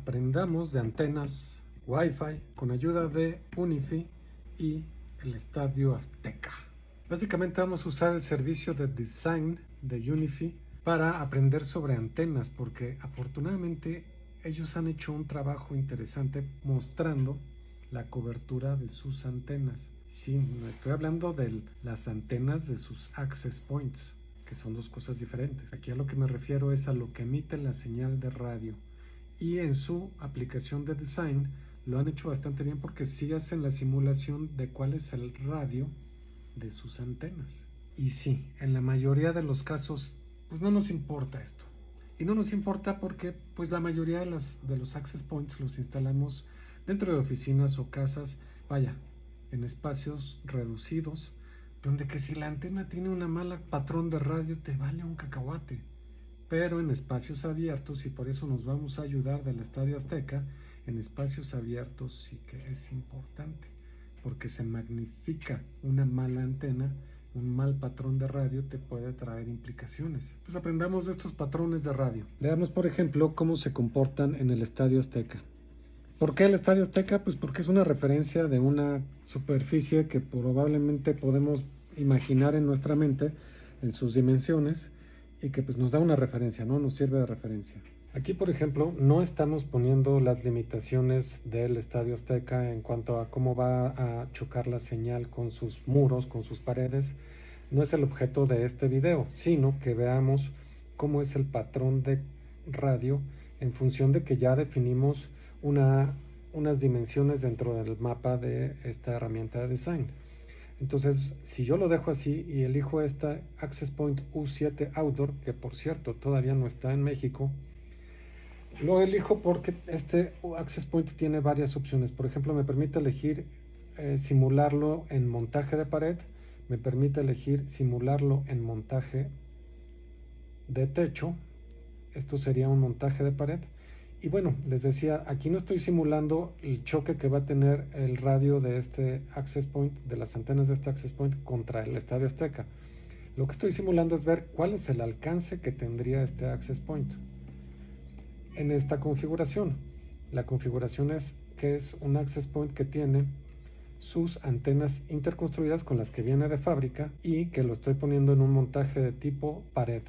aprendamos de antenas Wi-Fi con ayuda de Unifi y el Estadio Azteca. Básicamente vamos a usar el servicio de design de Unifi para aprender sobre antenas, porque afortunadamente ellos han hecho un trabajo interesante mostrando la cobertura de sus antenas. Sí, no estoy hablando de las antenas de sus access points, que son dos cosas diferentes. Aquí a lo que me refiero es a lo que emite la señal de radio. Y en su aplicación de design lo han hecho bastante bien, porque sí hacen la simulación de cuál es el radio de sus antenas. Y sí, en la mayoría de los casos pues no nos importa esto. Y no nos importa porque pues la mayoría de los access points los instalamos dentro de oficinas o casas, vaya, en espacios reducidos, donde que si la antena tiene una mala patrón de radio te vale un cacahuate. Pero en espacios abiertos, y por eso nos vamos a ayudar del Estadio Azteca, en espacios abiertos sí que es importante, porque se magnifica una mala antena. Un mal patrón de radio te puede traer implicaciones. Pues aprendamos de estos patrones de radio. Veamos, por ejemplo, cómo se comportan en el Estadio Azteca. ¿Por qué el Estadio Azteca? Pues porque es una referencia de una superficie que probablemente podemos imaginar en nuestra mente, en sus dimensiones, y que pues nos da una referencia, ¿no? Nos sirve de referencia. Aquí, por ejemplo, no estamos poniendo las limitaciones del Estadio Azteca en cuanto a cómo va a chocar la señal con sus muros, con sus paredes. No es el objeto de este video, sino que veamos cómo es el patrón de radio en función de que ya definimos unas dimensiones dentro del mapa de esta herramienta de design. Entonces, si yo lo dejo así y elijo esta Access Point U7 Outdoor, que por cierto todavía no está en México, lo elijo porque este Access Point tiene varias opciones. Por ejemplo, me permite elegir simularlo en montaje de pared, me permite elegir simularlo en montaje de techo. Esto sería un montaje de pared. Y bueno, les decía, aquí no estoy simulando el choque que va a tener el radio de este Access Point, de las antenas de este Access Point contra el Estadio Azteca. Lo que estoy simulando es ver cuál es el alcance que tendría este Access Point en esta configuración. La configuración es que es un access point que tiene sus antenas interconstruidas con las que viene de fábrica y que lo estoy poniendo en un montaje de tipo pared.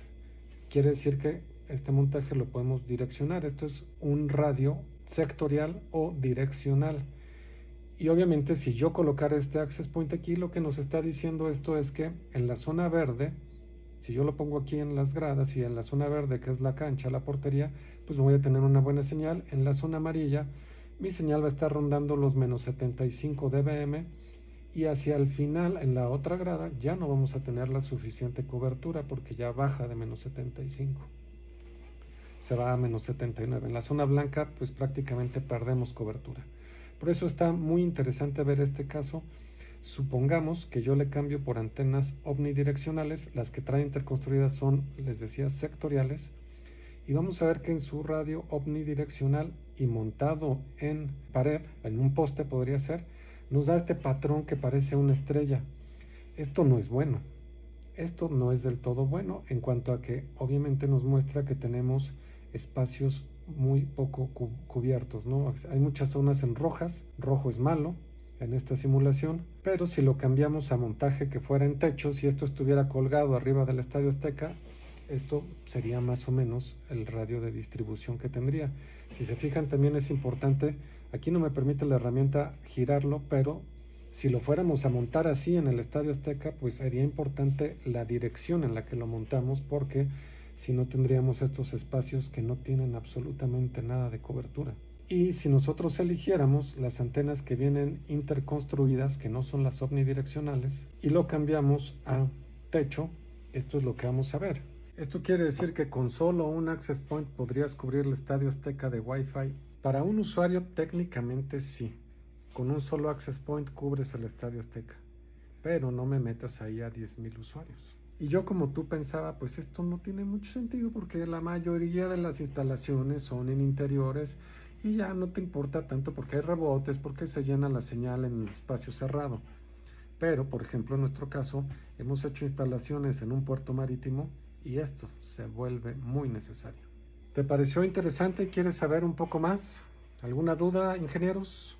Quiere decir que este montaje lo podemos direccionar. Esto es un radio sectorial o direccional. Y obviamente si yo colocara este access point aquí, lo que nos está diciendo esto es que en la zona verde, si yo lo pongo aquí en las gradas y en la zona verde, que es la cancha, la portería, pues voy a tener una buena señal. En la zona amarilla, mi señal va a estar rondando los menos 75 dBm, y hacia el final, en la otra grada, ya no vamos a tener la suficiente cobertura porque ya baja de menos 75. Se va a menos 79. En la zona blanca, pues prácticamente perdemos cobertura. Por eso está muy interesante ver este caso. Supongamos que yo le cambio por antenas omnidireccionales. Las que trae interconstruidas son, les decía, sectoriales. Y vamos a ver que en su radio omnidireccional y montado en pared, en un poste podría ser, nos da este patrón que parece una estrella. Esto no es bueno. Esto no es del todo bueno, en cuanto a que obviamente nos muestra que tenemos espacios muy poco cubiertos, ¿no? Hay muchas zonas en rojas. Rojo es malo en esta simulación, pero si lo cambiamos a montaje que fuera en techo, si esto estuviera colgado arriba del Estadio Azteca, esto sería más o menos el radio de distribución que tendría. Si se fijan, también es importante, aquí no me permite la herramienta girarlo, pero si lo fuéramos a montar así en el Estadio Azteca, pues sería importante la dirección en la que lo montamos, porque si no tendríamos estos espacios que no tienen absolutamente nada de cobertura. Y si nosotros eligiéramos las antenas que vienen interconstruidas, que no son las omnidireccionales, y lo cambiamos a techo, esto es lo que vamos a ver. Esto quiere decir que con solo un access point podrías cubrir el Estadio Azteca de Wi-Fi. Para un usuario técnicamente sí, con un solo access point cubres el Estadio Azteca, pero no me metas ahí a 10,000 usuarios. Y yo, como tú, pensaba, pues esto no tiene mucho sentido porque la mayoría de las instalaciones son en interiores y ya no te importa tanto porque hay rebotes, porque se llena la señal en el espacio cerrado. Pero, por ejemplo, en nuestro caso, hemos hecho instalaciones en un puerto marítimo y esto se vuelve muy necesario. ¿Te pareció interesante y quieres saber un poco más? ¿Alguna duda, ingenieros?